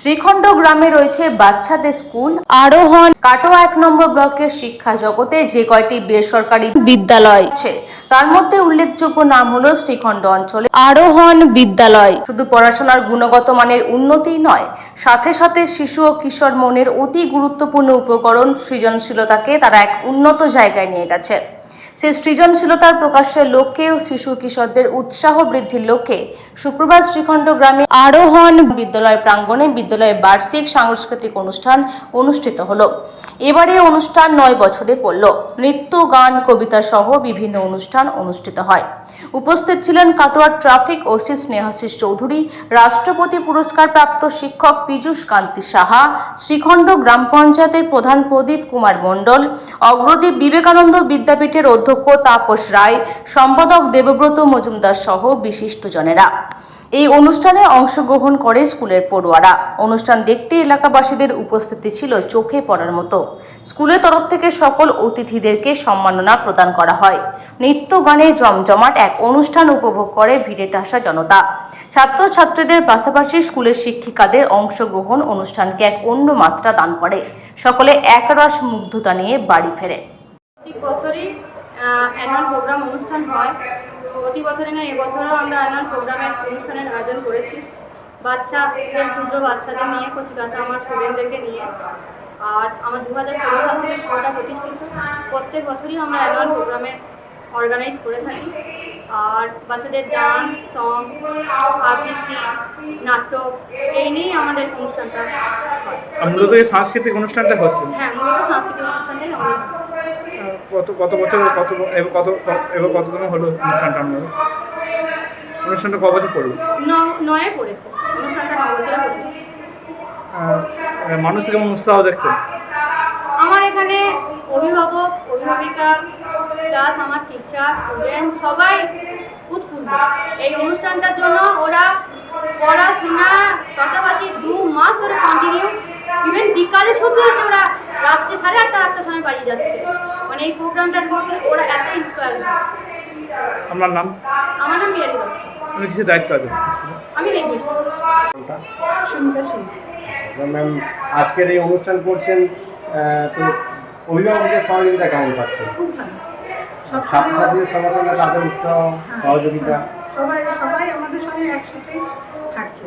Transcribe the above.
শ্রীখণ্ড গ্রামে রয়েছে বাচ্চাদের স্কুল আরোহণ। কাটোয়া 1 নম্বর ব্লকের শিক্ষা জগতে যে কয়টি বেসরকারি বিদ্যালয় আছে তার মধ্যে উল্লেখযোগ্য নাম হলো শ্রীখণ্ড অঞ্চলে আরোহণ বিদ্যালয়। শুধু পড়াশোনার গুণগত মানের উন্নতি নয়, সাথে সাথে শিশু ও কিশোর মনের অতি গুরুত্বপূর্ণ উপকরণ সৃজনশীলতাকে তারা এক উন্নত জায়গায় নিয়ে গেছে। সেই সৃজনশীলতার প্রকাশের লক্ষ্যে ও শিশু কিশোরদের উৎসাহ বৃদ্ধির লক্ষ্যে শুক্রবার শ্রীখণ্ড গ্রামে আরোহণ বিদ্যালয় প্রাঙ্গণে বিদ্যালয়ের বার্ষিক সাংস্কৃতিক অনুষ্ঠান অনুষ্ঠিত হলো। এবারে অনুষ্ঠান 9 বছরে পড়ল। নৃত্য, গান, কবিতা সহ বিভিন্ন অনুষ্ঠান অনুষ্ঠিত হয়। উপস্থিত ছিলেন কাটোয়ার ট্রাফিক ওসি স্নেহাশিস চৌধুরী, রাষ্ট্রপতি পুরস্কার প্রাপ্ত শিক্ষক পীযূষ কান্তি সাহা, শ্রীখণ্ড গ্রাম পঞ্চায়েতের প্রধান প্রদীপ কুমার মণ্ডল, অগ্রদীপ বিবেকানন্দ বিদ্যাপীঠের অধ্যক্ষ তাপস রায়, সম্পাদক দেবব্রত মজুমদার সহ বিশিষ্টজনেরা। এই অনুষ্ঠানে অংশগ্রহণ করে স্কুলের পড়ুয়ারা। অনুষ্ঠান দেখতে এলাকাবাসীদের উপস্থিতি ছিল চোখে পড়ার মতো। স্কুলের তরফ থেকে সকল অতিথিদেরকে সম্মাননা প্রদান করা হয়। নৃত্য, গানে জমজমাট এক অনুষ্ঠান উপভোগ করে ভিড়ে আসা জনতা। ছাত্রছাত্রীদের পাশাপাশি স্কুলের শিক্ষিকাদের অংশগ্রহণ অনুষ্ঠানকে এক অন্য মাত্রা দান করে। সকলে একরস মুগ্ধতা নিয়ে বাড়ি ফেরে। প্রতি বছরই অ্যানুয়াল প্রোগ্রাম অনুষ্ঠান হয়। প্রতি বছরই না, এবছরও আমরা অ্যানুয়াল প্রোগ্রামের অনুষ্ঠানের আয়োজন করেছি বাচ্চাদের, ক্ষুদ্র বাচ্চাদের নিয়ে, কচিকাঁচা আমার স্টুডেন্টদেরকে নিয়ে। আর আমার 2016 সাল থেকে স্কুলটা প্রতিষ্ঠিত। প্রত্যেক বছরই আমরা অ্যানুয়াল প্রোগ্রামে অর্গানাইজ করে থাকি। আর বাচ্চাদের ডান্স, সং, আবৃত্তি, নাটক এই নিয়েই আমাদের অনুষ্ঠানটা হয়। মূলত এই সাংস্কৃতিক অনুষ্ঠানটা হচ্ছে? হ্যাঁ, মূলত সাংস্কৃতিক অনুষ্ঠানটাই আমাদের। কত বছর কততম হলো অনুষ্ঠানটা? অনুষ্ঠানটা ক বছর পড়লো? 9 পড়েছে অনুষ্ঠানটা, 9 বছরে পড়েছে। মানুষ কেমন উৎসাহ দেখছে? আমার এখানে অভিভাবক, অভিভাবিকা প্লাস আমার টিচার, স্টুডেন্ট সবাই উৎফুল্ল এই অনুষ্ঠানটার জন্য। ওরা পড়াশোনা পাশাপাশি 2 মাস ধরে কন্টিনিউ, ইভেন বিকালে শুধু এসে ওরা রাত্রে 8:30-8টার সময় বাড়ি যাচ্ছে। মানে এই প্রোগ্রামটার মধ্যে ওরা এত ইন্সপায়ার। আপনার নাম? আমার নাম বিয়ারি দত্ত। আপনি কিসের দায়িত্ব আছে? আমি হেডমিস্ট্রেস সুমিতা সিং। ম্যাম, আজকের এই অনুষ্ঠান করছেন, তো অভিভাবকদের সহযোগিতা কেমন পাচ্ছেন? খুব ভালো। ছাত্রছাত্রীদের সঙ্গে সঙ্গে তাদের উৎসাহ, সহযোগিতা সবাই আমাদের সঙ্গে একসাথে হাঁটছে।